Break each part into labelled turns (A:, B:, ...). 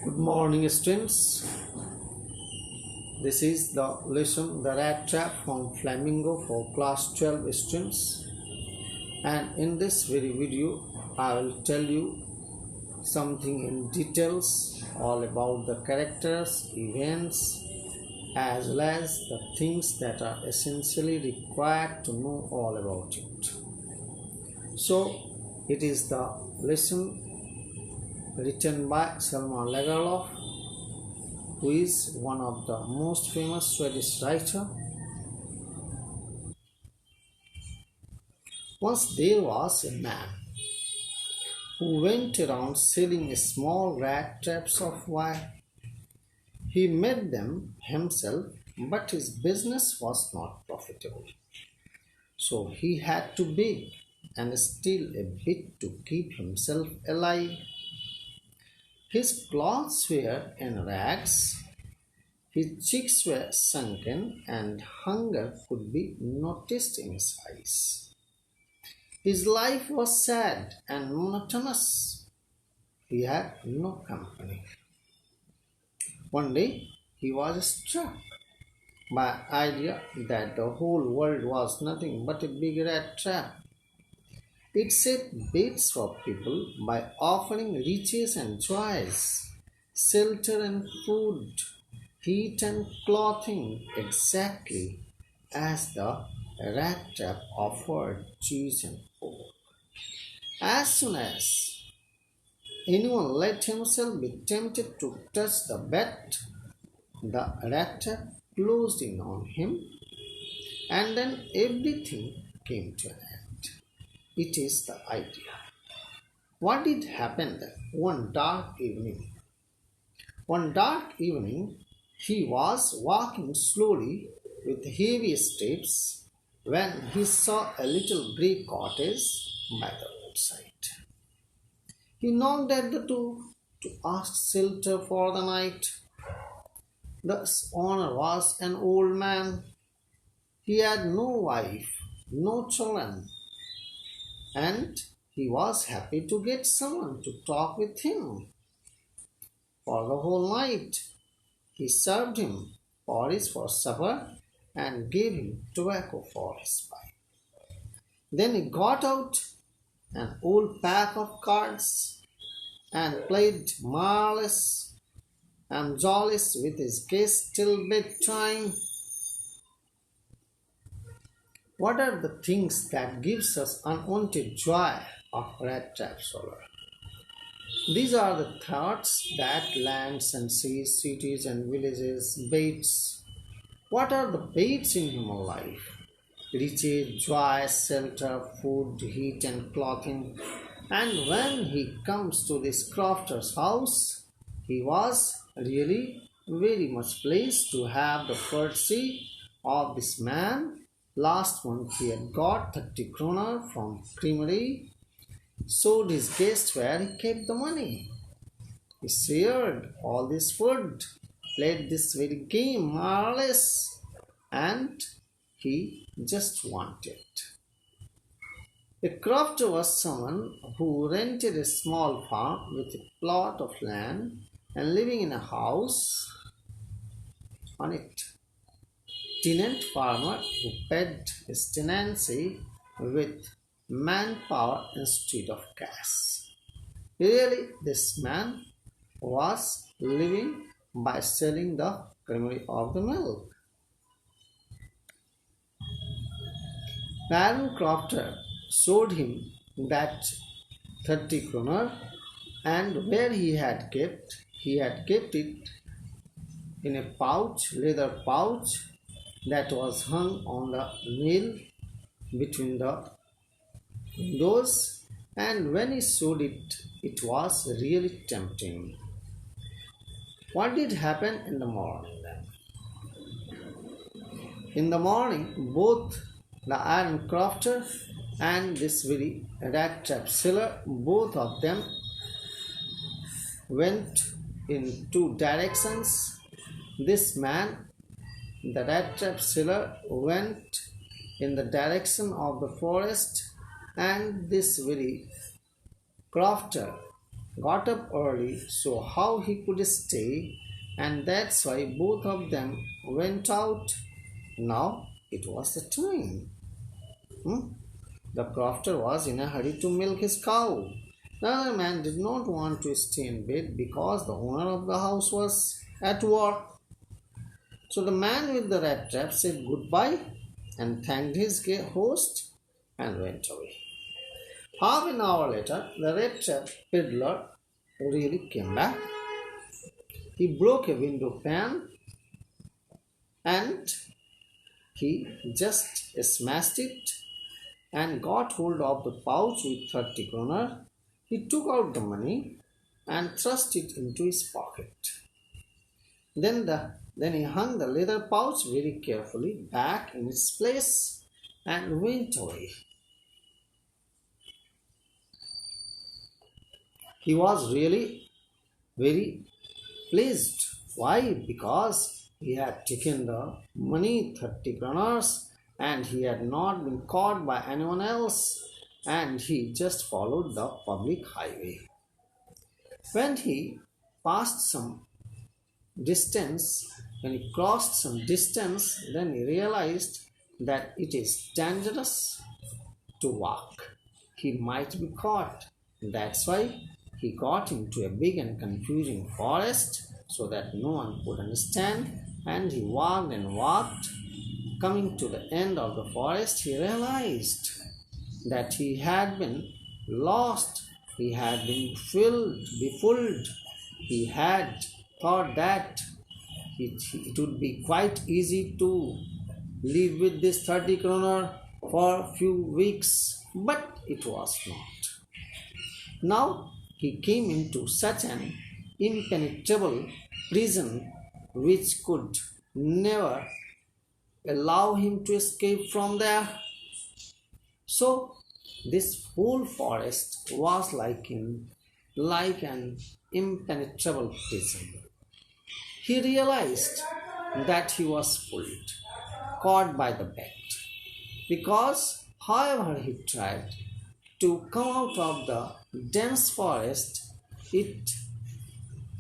A: Good morning, students. This is the lesson The Rattrap from Flamingo for class 12 students. And in this very video, I will tell you something in details all about the characters, events, as well as the things that are essentially required to know all about it. So, it is the lesson written by Selma Lagerlöf, who is one of the most famous Swedish writer. Once there was a man who went around selling small rat traps of wire. He made them himself, but his business was not profitable. So he had to beg and steal a bit to keep himself alive. His clothes were in rags, his cheeks were sunken, and hunger could be noticed in his eyes. His life was sad and monotonous. He had no company. One day he was struck by the idea that the whole world was nothing but a big rat trap. It set baits for people by offering riches and joys, shelter and food, heat and clothing, exactly as the rat trap offered cheese and pork. As soon as anyone let himself be tempted to touch the bait, the rat trap closed in on him, and then everything came to an end. It is the idea. What did happen then? One dark evening, he was walking slowly with heavy steps when he saw a little grey cottage by the roadside. He knocked at the door to ask shelter for the night. The owner was an old man. He had no wife, no children, and he was happy to get someone to talk with him. For the whole night, he served him porridge for supper and gave him tobacco for his pipe. Then he got out an old pack of cards and played marvelous and jollies with his guests till bedtime. What are the things that gives us unwanted joy of rat trap solar? These are the thoughts that lands and seas, cities and villages, baits. What are the baits in human life? Riches, joy, shelter, food, heat and clothing. And when he comes to this crofter's house, he was really very much pleased to have the courtesy of this man. Last month he had got 30 kroner from creamery, showed his guests where he kept the money. He shared all this food, played this very game marvelous, and he just wanted. A crofter was someone who rented a small farm with a plot of land and living in a house on it. Tenant farmer who paid his tenancy with manpower instead of cash. Really, this man was living by selling the creamery of the milk. The iron crofter showed him that 30 kroner and where he had kept it in a pouch, leather pouch that was hung on the nail between the windows, and when he showed it, it was really tempting. What did happen in the morning then? In the morning, both the iron crofter and this very rat trap seller, both of them went in two directions. This man, the rat trap seller, went in the direction of the forest, and this very crofter got up early so how he could stay, and that's why both of them went out. Now it was the time. Hmm? The crofter was in a hurry to milk his cow. The other man did not want to stay in bed because the owner of the house was at work. So the man with the rat trap said goodbye and thanked his host and went away. Half an hour later, the rat trap peddler really came back. He broke a window pane and he just smashed it and got hold of the pouch with 30 kroner. He took out the money and thrust it into his pocket. Then he hung the leather pouch very carefully back in its place and went away. He was really very pleased. Why? Because he had taken the money, 30 kroners, and he had not been caught by anyone else, and he just followed the public highway. When he passed some distance, when he crossed some distance, then he realized that it is dangerous to walk. He might be caught. That's why he got into a big and confusing forest so that no one could understand, and he walked and walked. Coming to the end of the forest, he realized that he had been lost. He had been befooled. He had thought that it would be quite easy to live with this 30 kroner for a few weeks, but it was not. Now he came into such an impenetrable prison which could never allow him to escape from there. So this whole forest was like an impenetrable prison. He realized that he was fooled, caught by the bait, because however he tried to come out of the dense forest, it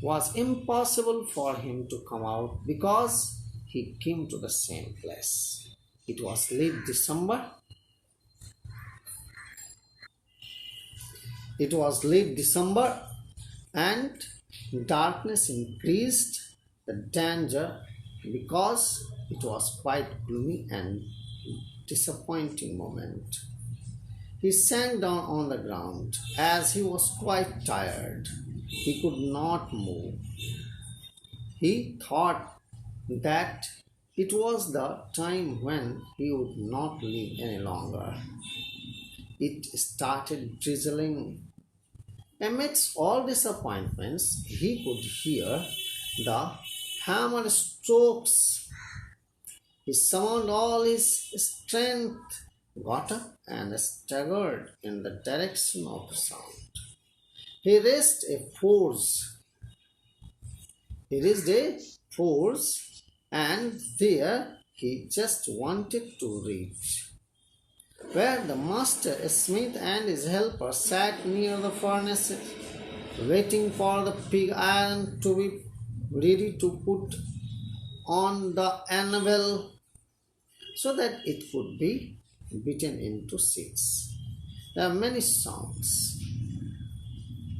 A: was impossible for him to come out because he came to the same place. It was late December. It was late December and darkness increased the danger because it was quite gloomy and disappointing moment. He sank down on the ground as he was quite tired. He could not move. He thought that it was the time when he would not live any longer. It started drizzling. Amidst all disappointments, he could hear the hammer strokes. He summoned all his strength, got up, and staggered in the direction of the sound. He raised a force. And there he just wanted to reach where the master smith and his helper sat near the furnace waiting for the pig iron to be ready to put on the anvil so that it could be beaten into six. There are many sounds.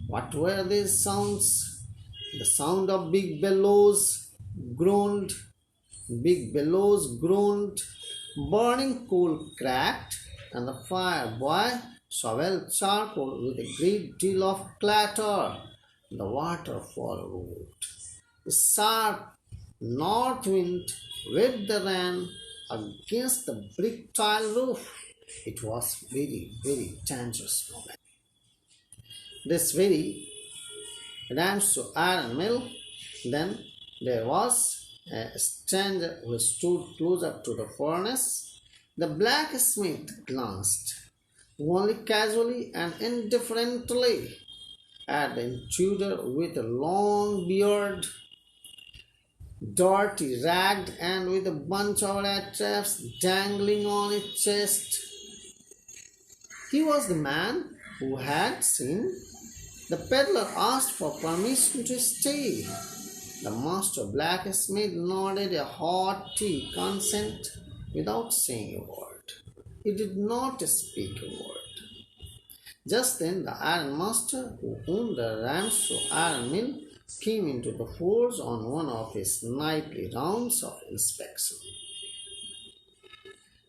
A: What were these sounds? The sound of big bellows groaned, burning coal cracked, and the fire boy shoveled charcoal with a great deal of clatter. The waterfall roared. The sharp north wind whipped the rain against the brick tile roof. It was very, very dangerous moment. This very rams to iron mill. Then there was a stranger who stood close up to the furnace. The blacksmith glanced only casually and indifferently at the intruder with a long beard, dirty, ragged, and with a bunch of rat traps dangling on its chest. He was the man who had seen The peddler asked for permission to stay. The master blacksmith nodded a hearty consent without saying a word. He did not speak a word. Just then the ironmaster, who owned the Ramshaw iron mill, came into the forge on one of his nightly rounds of inspection.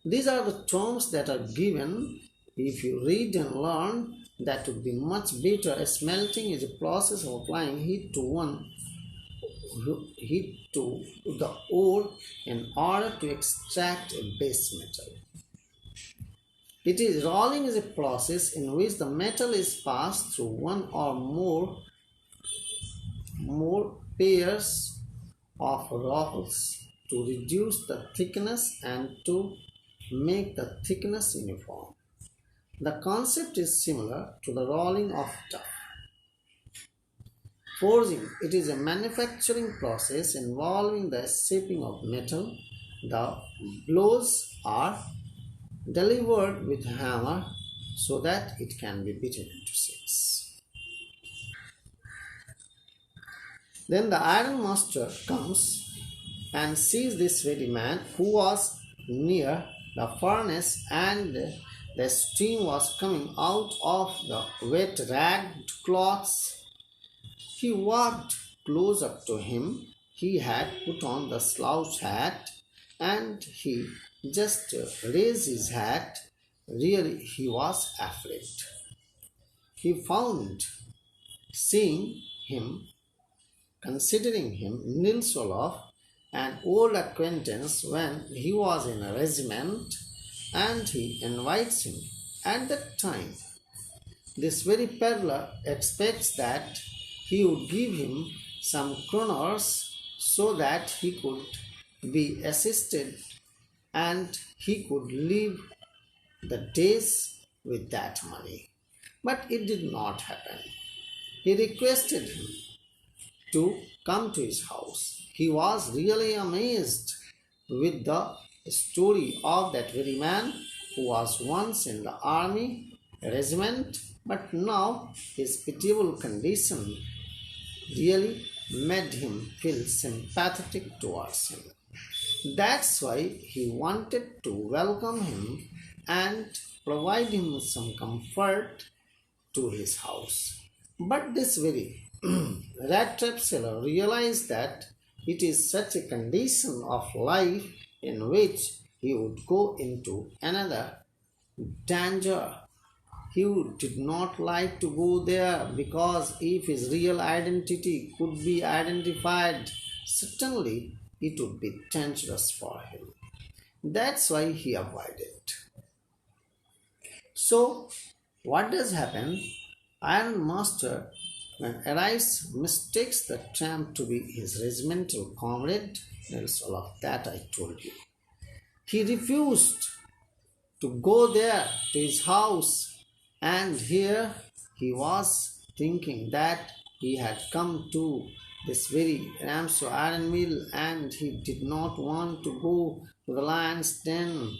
A: These are the terms that are given. If you read and learn, that would be much better. Smelting is a process of applying heat to the ore in order to extract a base metal. Rolling is a process in which the metal is passed through one or more pairs of rolls to reduce the thickness and to make the thickness uniform. The concept is similar to the rolling of tuff. Forging, it is a manufacturing process involving the shaping of metal. The blows are delivered with a hammer so that it can be beaten into shapes. Then the ironmaster comes and sees this very man who was near the furnace, and the steam was coming out of the wet ragged cloths. He walked close up to him. He had put on the slouch hat, and he just raised his hat. Really, he was afraid. He found, seeing him, considering him, Nils Olof, an old acquaintance when he was in a regiment, and he invites him. At that time, this very peddler expects that he would give him some kroners so that he could be assisted and he could live the days with that money. But it did not happen. He requested him to come to his house. He was really amazed with the story of that very man who was once in the army regiment, but now his pitiable condition really made him feel sympathetic towards him. That's why he wanted to welcome him and provide him some comfort to his house. But this very Rattrap seller realized that it is such a condition of life in which he would go into another danger. He did not like to go there because if his real identity could be identified, certainly it would be dangerous for him. That's why he avoided. So, what does happen? Ironmaster, when arrives, mistakes the tramp to be his regimental comrade. There's all of that I told you. He refused to go there to his house, and here he was thinking that he had come to this very Ramshaw iron mill and he did not want to go to the lion's den.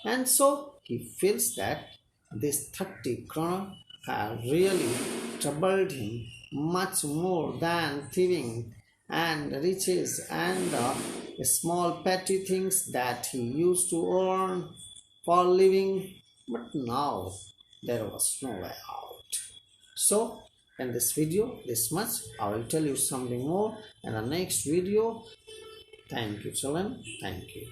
A: And so he feels that this 30 kroner have really troubled him much more than thieving and riches and small petty things that he used to earn for living. But now there was no way out. So in this video, this much, I will tell you something more in the next video. Thank you, children. Thank you.